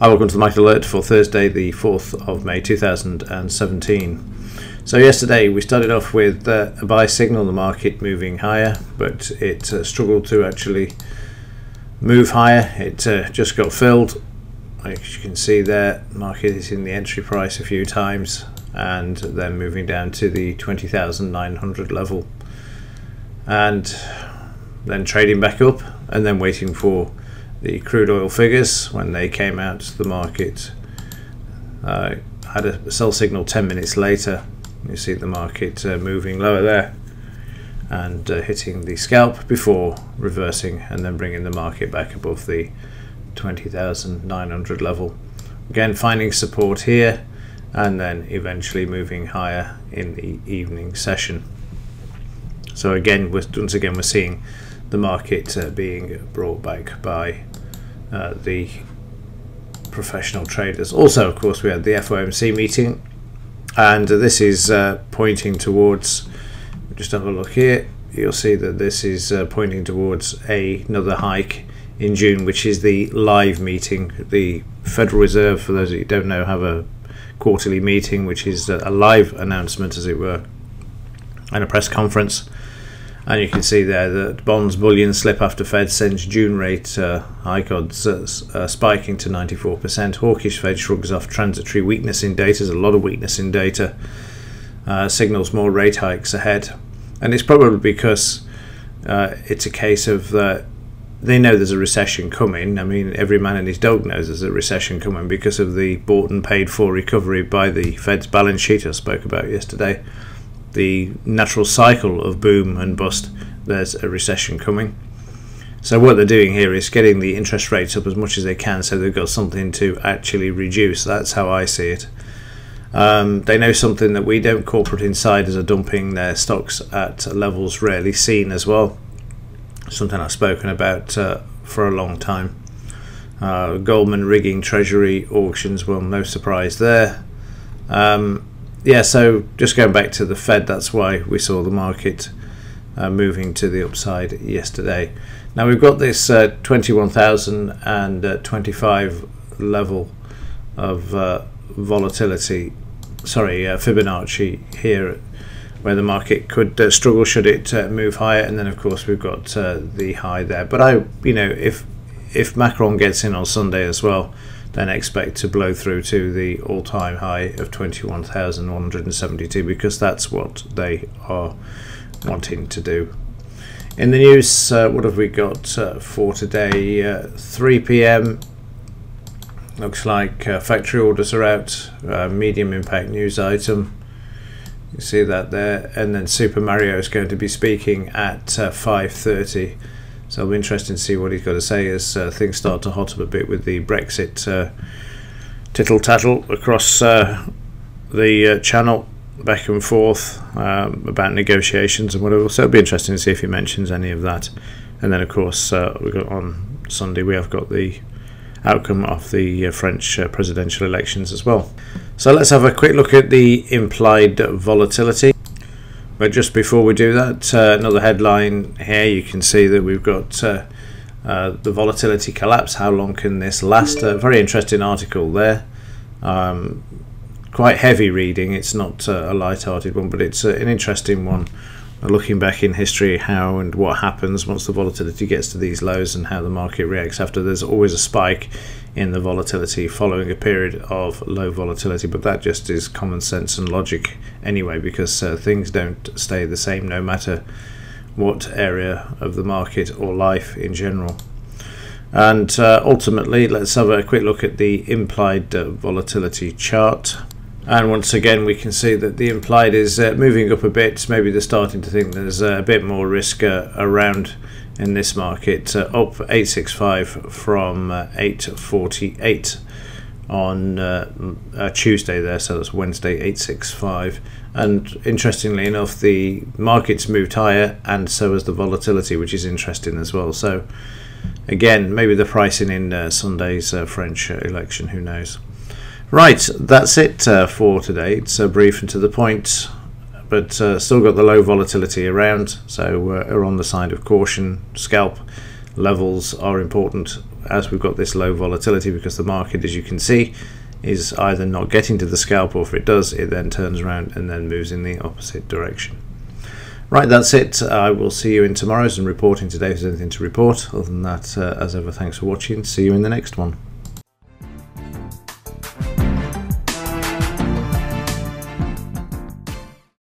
Hi, welcome to the Market Alert for Thursday the 4th of May 2017. So yesterday we started off with a buy signal, the market moving higher, but it struggled to actually move higher. It just got filled. As you can see there, the market is in the entry price a few times and then moving down to the 20,900 level and then trading back up and then waiting for the crude oil figures. When they came out, the market had a sell signal 10 minutes later. You see the market moving lower there and hitting the scalp before reversing and then bringing the market back above the 20,900 level. Again, finding support here and then eventually moving higher in the evening session. So again, once again, we're seeing the market being brought back by the professional traders. Also, of course, we had the FOMC meeting, and this is pointing towards, just have a look here, you'll see that this is pointing towards another hike in June, which is the live meeting. The Federal Reserve, for those of you who don't know, have a quarterly meeting, which is a live announcement, as it were, and a press conference. And you can see there that bonds, bullion slip after Fed sends June rate hike odds spiking to 94%. Hawkish Fed shrugs off transitory weakness in data. There's a lot of weakness in data. Signals more rate hikes ahead. And it's probably because it's a case of they know there's a recession coming. I mean, every man and his dog knows there's a recession coming because of the bought and paid for recovery by the Fed's balance sheet I spoke about yesterday. The natural cycle of boom and bust, there's a recession coming. So what they're doing here is getting the interest rates up as much as they can so they've got something to actually reduce. That's how I see it. They know something that we don't. Corporate insiders are dumping their stocks at levels rarely seen as well. Something I've spoken about for a long time. Goldman rigging treasury auctions, well, no surprise there. Yeah, so just going back to the Fed, that's why we saw the market moving to the upside yesterday. Now we've got this 21,025 level of volatility, Fibonacci here, where the market could struggle should it move higher, and then of course we've got the high there. But if Macron gets in on Sunday as well, then expect to blow through to the all-time high of 21,172, because that's what they are wanting to do. In the news, what have we got for today? 3 p.m. looks like factory orders are out, medium impact news item. You see that there, and then Super Mario is going to be speaking at 5:30. So it'll be interesting to see what he's got to say as things start to hot up a bit with the Brexit tittle-tattle across the channel, back and forth about negotiations and whatever. So it'll be interesting to see if he mentions any of that. And then, of course, we've got on Sunday, we have got the outcome of the French presidential elections as well. So let's have a quick look at the implied volatility. But just before we do that, another headline here, you can see that we've got the volatility collapse. How long can this last? A very interesting article there. Quite heavy reading. It's not a light-hearted one, but it's an interesting one. Looking back in history, how and what happens once the volatility gets to these lows and how the market reacts after. There's always a spike in the volatility following a period of low volatility, but that just is common sense and logic anyway, because things don't stay the same no matter what area of the market or life in general. And ultimately, let's have a quick look at the implied volatility chart. And once again, we can see that the implied is moving up a bit. Maybe they're starting to think there's a bit more risk around in this market. Up 865 from 848 on Tuesday there, so that's Wednesday, 865. And interestingly enough, the market's moved higher, and so has the volatility, which is interesting as well. So again, maybe the pricing in Sunday's French election, who knows. Right, that's it for today. It's brief and to the point, but still got the low volatility around, so we're on the side of caution. Scalp levels are important as we've got this low volatility, because the market, as you can see, is either not getting to the scalp, or if it does, it then turns around and then moves in the opposite direction. Right, that's it. I will see you in tomorrow's and reporting today if there's anything to report. Other than that, as ever, thanks for watching. See you in the next one.